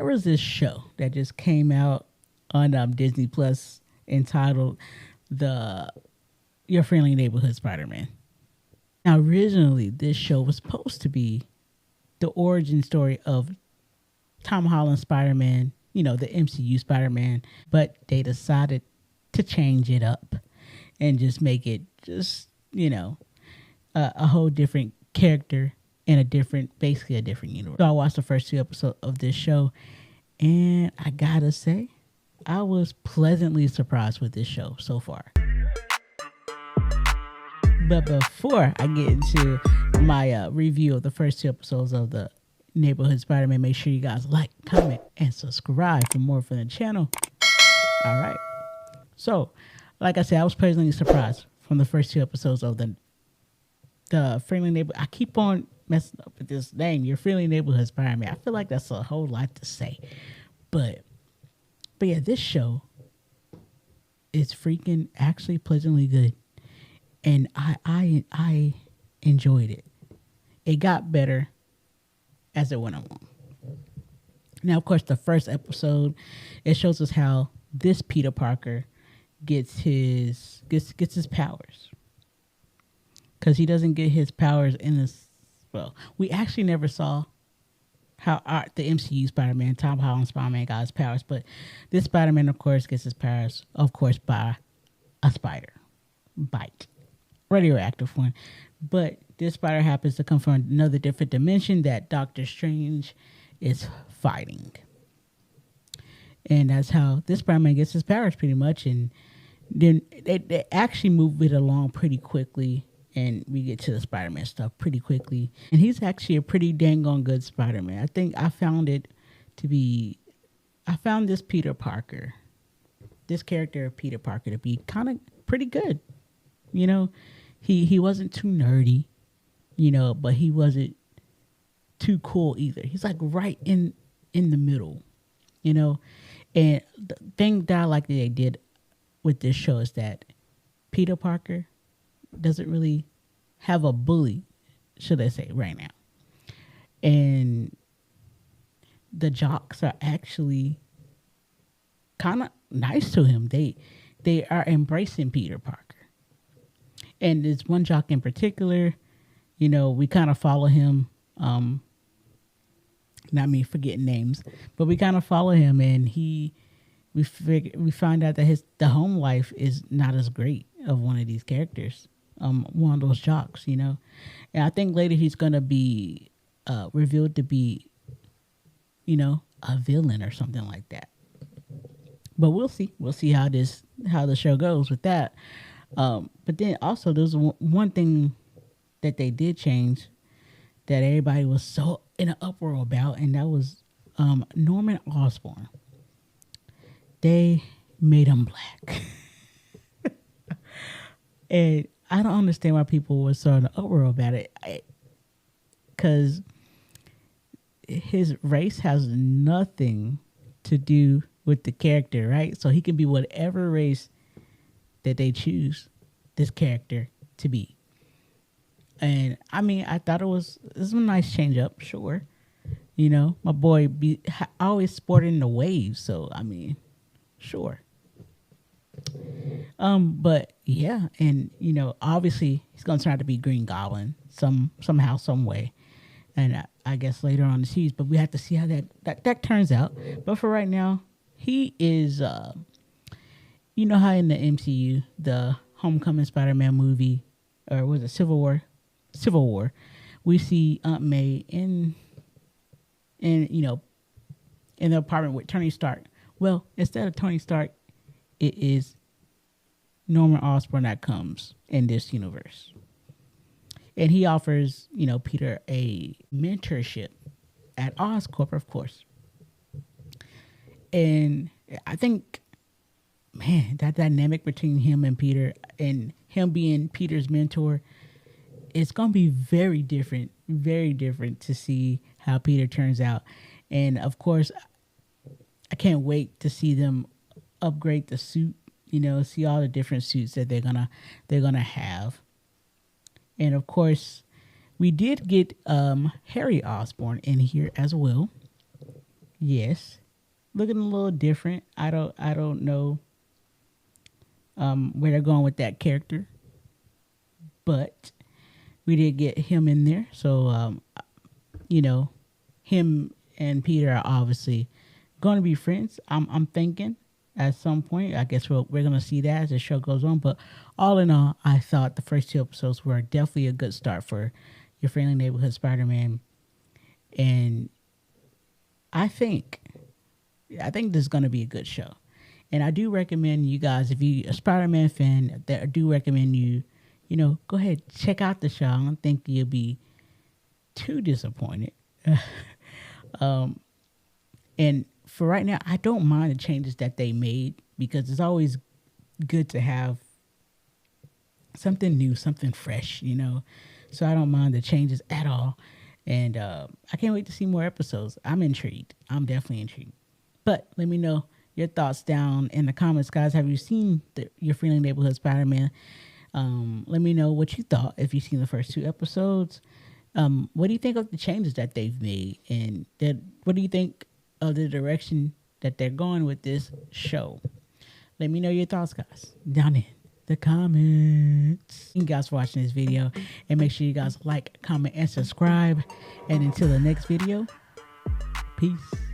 was this show that just came out on Disney Plus entitled "The Your Friendly Neighborhood Spider-Man." Now, originally, this show was supposed to be the origin story of Tom Holland's Spider-Man, the MCU Spider-Man, but they decided to change it up and just make it just, a whole different character in basically a different universe. So I watched the first 2 episodes of this show, and I gotta say, I was pleasantly surprised with this show so far. But before I get into my review of the first 2 episodes of the Neighborhood Spider-Man, make sure you guys like, comment, and subscribe for more from the channel. All right. So, like I said, I was pleasantly surprised from the first 2 episodes of the Friendly Neighborhood. I keep on messing up with this name, Your Friendly Neighborhood Spider-Man. I feel like that's a whole lot to say. But yeah, this show is freaking actually pleasantly good. And I enjoyed it. It got better as it went along. Now, of course, the first episode, it shows us how this Peter Parker gets his powers. Because he doesn't get his powers in this. Well, we actually never saw how the MCU Spider-Man, Tom Holland Spider-Man, got his powers. But this Spider-Man, of course, gets his powers, of course, by a spider bite. Radioactive one. But this spider happens to come from another different dimension that Doctor Strange is fighting. And that's how this Spider-Man gets his powers pretty much. And then they actually move it along pretty quickly. And we get to the Spider-Man stuff pretty quickly. And he's actually a pretty dang on good Spider-Man. I think I found this Peter Parker, this character of Peter Parker, to be kind of pretty good. He wasn't too nerdy, but he wasn't too cool either. He's like right in the middle, And the thing that I like that they did with this show is that Peter Parker doesn't really have a bully, should I say, right now. And the jocks are actually kind of nice to him. They are embracing Peter Parker. And there's one jock in particular, we kind of follow him. Not me forgetting names, but we kind of follow him, and we find out that the home life is not as great of one of these characters, one of those jocks, And I think later he's gonna be revealed to be, a villain or something like that. But we'll see. We'll see how the show goes with that. But then also there's one thing that they did change that everybody was so in an uproar about, and that was Norman Osborn. They made him black. And I don't understand why people were so in an uproar about it. Because his race has nothing to do with the character, right? So he can be whatever race that they choose this character to be. And I mean, I thought it was a nice change up, sure. My boy always sporting the waves, so I mean, sure. But yeah, and obviously he's gonna turn out to be Green Goblin somehow, some way. And I guess later on the series, but we have to see how that turns out. But for right now, he is how in the MCU, the Homecoming Spider-Man movie, or was it Civil War, we see Aunt May in the apartment with Tony Stark. Well, instead of Tony Stark, it is Norman Osborn that comes in this universe. And he offers, Peter a mentorship at Oscorp, of course. And I think, man, that dynamic between him and Peter, and him being Peter's mentor, it's going to be very different to see how Peter turns out. And of course, I can't wait to see them upgrade the suit, see all the different suits that they're gonna have. And of course, we did get Harry Osborn in here as well. Yes, looking a little different. I don't know where they're going with that character, but we did get him in there. So you know, him and Peter are obviously going to be friends. I'm thinking at some point. I guess we're going to see that as the show goes on. But all in all, I thought the first 2 episodes were definitely a good start for your friendly neighborhood Spider-Man, and I think I think this is going to be a good show. And I do recommend you guys, if you a Spider-Man fan, that I do recommend you, go ahead check out the show. I don't think you'll be too disappointed. And for right now, I don't mind the changes that they made because it's always good to have something new, something fresh. So I don't mind the changes at all. And I can't wait to see more episodes. I'm intrigued. I'm definitely intrigued. But let me know your thoughts down in the comments, guys. Have you seen your friendly neighborhood Spider-Man? Let me know what you thought if you've seen the first 2 episodes. What do you think of the changes that they've made? And what do you think of the direction that they're going with this show? Let me know your thoughts, guys, down in the comments. Thank you guys for watching this video. And make sure you guys like, comment, and subscribe. And until the next video, peace.